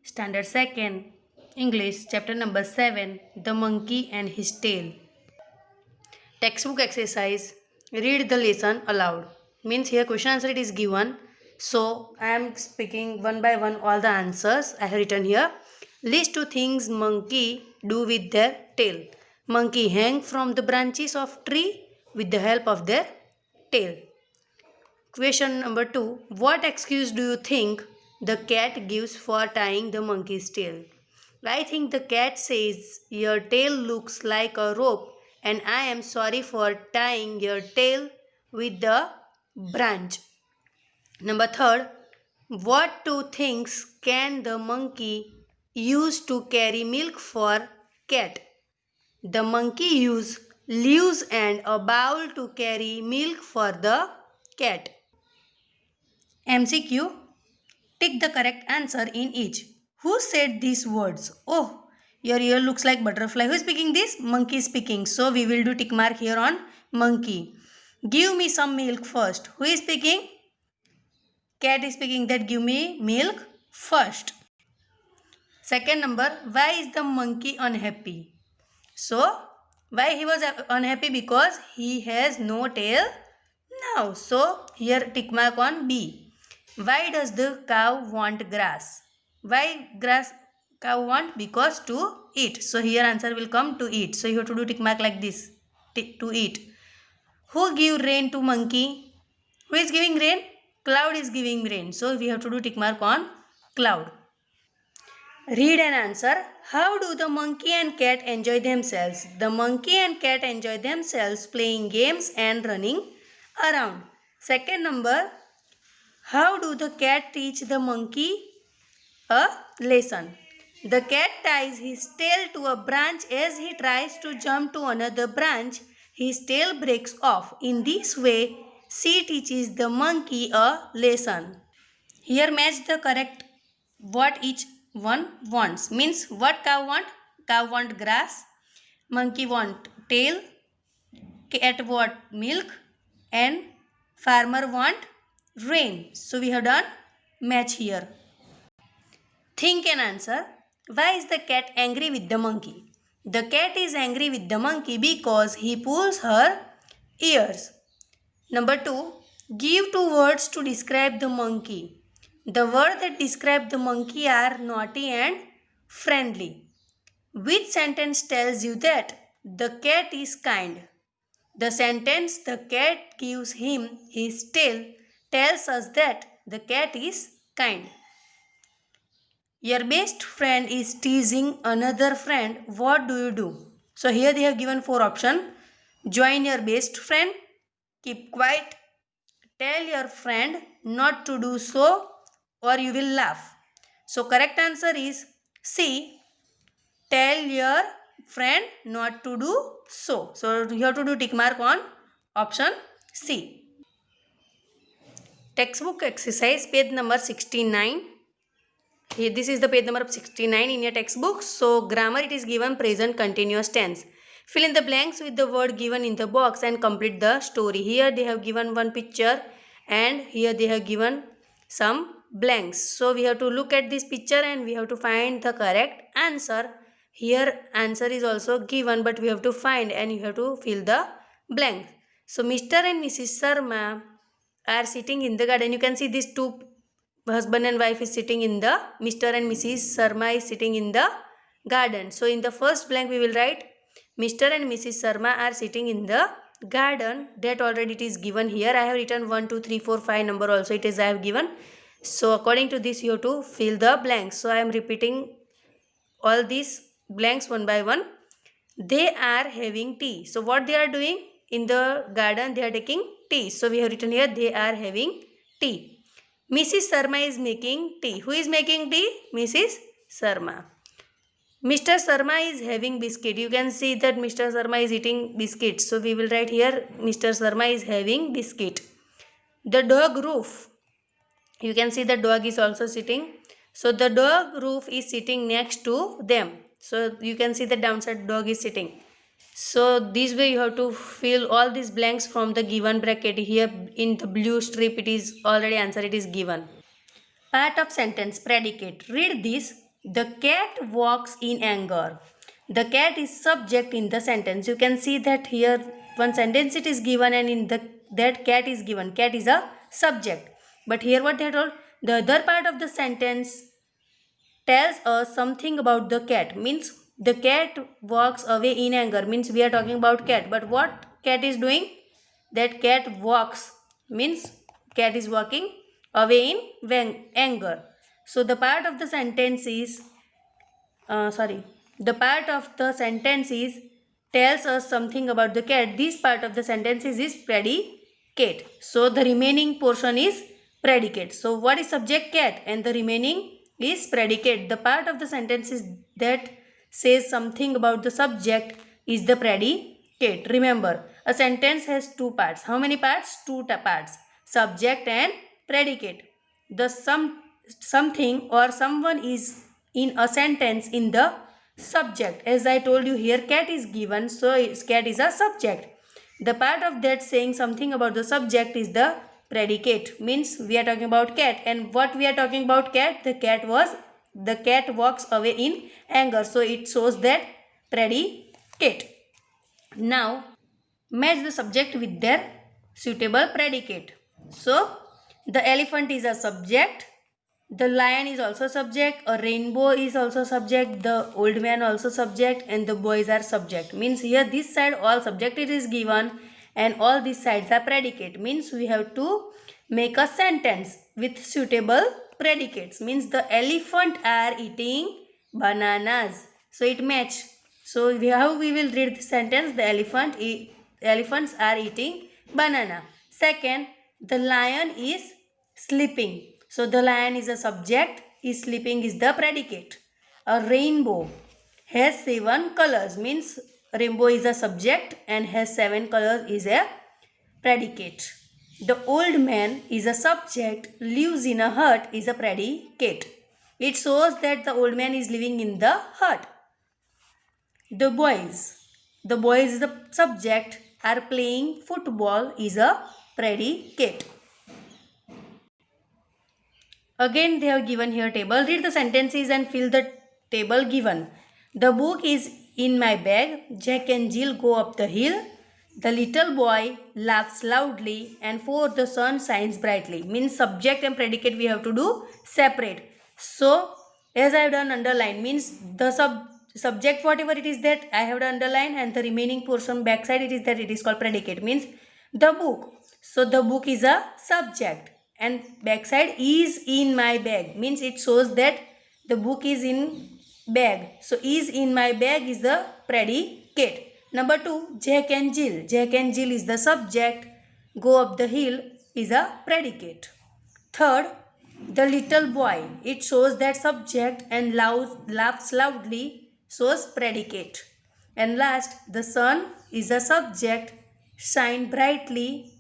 Standard 2nd, English, chapter number 7, The Monkey and His Tail. Textbook exercise, read the lesson aloud. Means here question answer it is given. So I am speaking one by one all the answers I have written here. List two things monkey do with their tail. Monkey hang from the branches of tree with the help of their tail. Question number 2. What excuse do you think the cat gives for tying the monkey's tail? I think the cat says, your tail looks like a rope and I am sorry for tying your tail with the branch. Number 3. What two things can the monkey use to carry milk for cat? The monkey use leaves and a bowl to carry milk for the cat. MCQ. Tick the correct answer in each. Who said these words? Oh, your ear looks like butterfly. Who is speaking this? Monkey is speaking. So we will do tick mark here on monkey. Give me some milk first. Who is speaking? Cat is speaking that give me milk first. Second number, why is the monkey unhappy? So, why he was unhappy? Because he has no tail now. So, here tick mark on B. Why does the cow want grass? Why grass cow want? Because to eat. So, here answer will come to eat. So, you have to do tick mark like this. To eat. Who give rain to monkey? Who is giving rain? Cloud is giving rain. So, we have to do tick mark on cloud. Read and answer. How do the monkey and cat enjoy themselves? The monkey and cat enjoy themselves playing games and running around. Second number. How do the cat teach the monkey a lesson? The cat ties his tail to a branch as he tries to jump to another branch. His tail breaks off. In this way, she teaches the monkey a lesson. Here match the correct what each one wants. Means what cow want? Cow want grass. Monkey want tail. Cat want milk. And farmer want rain. So we have done match here. Think and answer. Why is the cat angry with the monkey? The cat is angry with the monkey because he pulls her ears. Number 2. Give two words to describe the monkey. The words that describe the monkey are naughty and friendly. Which sentence tells you that the cat is kind? The sentence the cat gives him his tail tells us that the cat is kind. Your best friend is teasing another friend. What do you do? So here they have given 4 options. Join your best friend, keep quiet, tell your friend not to do so, or you will laugh. So correct answer is C. Tell your friend not to do so. So you have to do tick mark on option C. Textbook exercise page number 69. Here, this is the page number 69 in your textbook. So grammar it is given present continuous tense. Fill in the blanks with the word given in the box and complete the story. Here they have given one picture and here they have given some blanks. So we have to look at this picture and we have to find the correct answer. Here answer is also given but we have to find and you have to fill the blank. So Mr. and Mrs. Sharma are sitting in the garden. You can see these two husband and wife is sitting in the Mr. and Mrs. Sharma is sitting in the garden. So in the first blank we will write Mr. and Mrs. Sharma are sitting in the garden. That already it is given here. I have written 1, 2, 3, 4, 5 number also it is I have given. So according to this you have to fill the blanks. So I am repeating all these blanks one by one. They are having tea. So what they are doing? In the garden they are taking tea. So we have written here they are having tea. Mrs. Sharma is making tea. Who is making tea? Mrs. Sharma. Mr. Sharma is having biscuit. You can see that Mr. Sharma is eating biscuit. So we will write here Mr. Sharma is having biscuit. The dog roof. You can see the dog is also sitting. So the dog roof is sitting next to them. So you can see the downside dog is sitting. So this way you have to fill all these blanks from the given bracket. Here in the blue strip it is already answer it is given. Part of sentence predicate. Read this. The cat walks in anger. The cat is subject in the sentence. You can see that here one sentence it is given and in that cat is given. Cat is a subject. But here what they told? The other part of the sentence tells us something about the cat. Means the cat walks away in anger. Means we are talking about cat. But what cat is doing? That cat walks. Means cat is walking away in anger. So the part of the sentence is the part of the sentence is tells us something about the cat. This part of the sentence is predicate. So the remaining portion is predicate. So what is subject? Cat, and the remaining is predicate. The part of the sentence is that says something about the subject is the predicate. Remember, a sentence has two parts. How many parts? Two parts. Subject and predicate. The something or someone is in a sentence in the subject. As I told you here, cat is given, so cat is a subject. The part of that saying something about the subject is the predicate. Means we are talking about cat, and what we are talking about cat? The cat walks away in anger, so it shows that predicate. Now match the subject with their suitable predicate. So the elephant is a subject, the lion is also subject, a rainbow is also subject, the old man also subject, and the boys are subject. Means here this side all subject it is given and all these sides are predicate. Means we have to make a sentence with suitable predicates. Means the elephant are eating bananas. So it match. So how we will read the sentence? The elephants are eating banana. Second, the lion is sleeping. So the lion is a subject, is sleeping is the predicate. A rainbow has 7 colors. Means rainbow is a subject and has 7 colors is a predicate. The old man is a subject, lives in a hut is a predicate. It shows that the old man is living in the hut. The boys is the subject, are playing football is a predicate. Again they have given here table. Read the sentences and fill the table given. The book is in my bag. Jack and Jill go up the hill. The little boy laughs loudly and for the sun shines brightly. Means subject and predicate we have to do separate. So as I have done underline, means the subject whatever it is that I have done underline, and the remaining portion backside it is that it is called predicate. Means the book. So the book is a subject and backside is in my bag. Means it shows that the book is in bag. So is in my bag is the predicate. Number 2, Jack and Jill. Jack and Jill is the subject. Go up the hill is a predicate. Third, the little boy. It shows that subject and laughs loudly shows predicate. And last, the sun is a subject. Shine brightly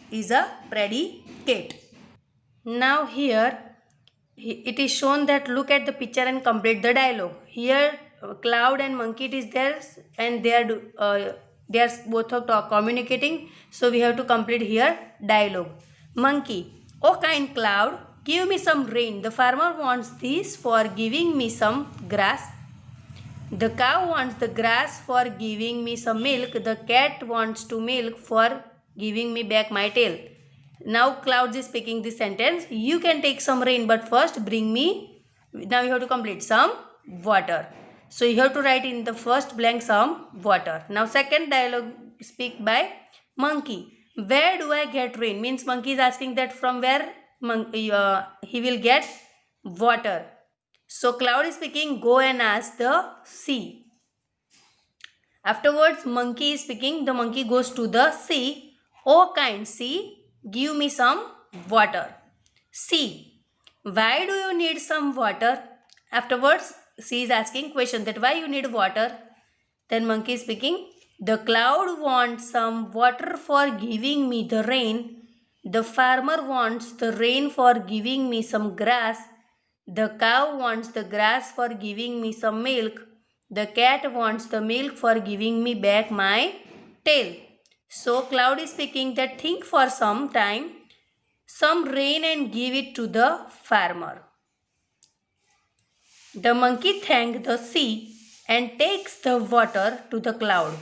is a predicate. Now here it is shown that look at the picture and complete the dialogue. Here cloud and monkey it is there and they are both of communicating. So we have to complete here dialogue. Monkey, oh kind cloud, give me some rain. The farmer wants this for giving me some grass. The cow wants the grass for giving me some milk. The cat wants to milk for giving me back my tail. Now clouds is speaking this sentence. You can take some rain but first bring me. Now you have to complete some water. So you have to write in the first blank some water. Now second dialogue speak by monkey. Where do I get rain? Means monkey is asking that from where he will get water. So cloud is speaking, go and ask the sea. Afterwards monkey is speaking, the monkey goes to the sea. Oh kind sea, give me some water. Sea, why do you need some water? Afterwards sea is asking question that why you need water. Then monkey is speaking, the cloud wants some water for giving me the rain. The farmer wants the rain for giving me some grass. The cow wants the grass for giving me some milk. The cat wants the milk for giving me back my tail. So cloud is speaking that think for some time, some rain and give it to the farmer. The monkey thanked the sea and takes the water to the cloud.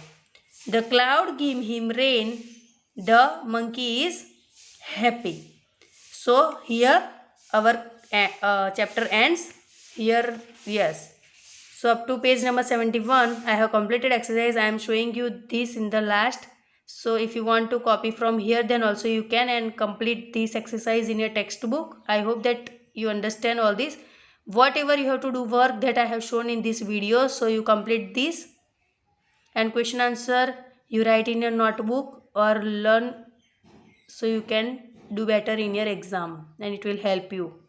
The cloud give him rain. The monkey is happy. So here our chapter ends. Here, yes. So up to page number 71, I have completed exercise. I am showing you this in the last. So if you want to copy from here, then also you can and complete this exercise in your textbook. I hope that you understand all this. Whatever you have to do work that I have shown in this video, so you complete this, and question answer you write in your notebook or learn, so you can do better in your exam and it will help you.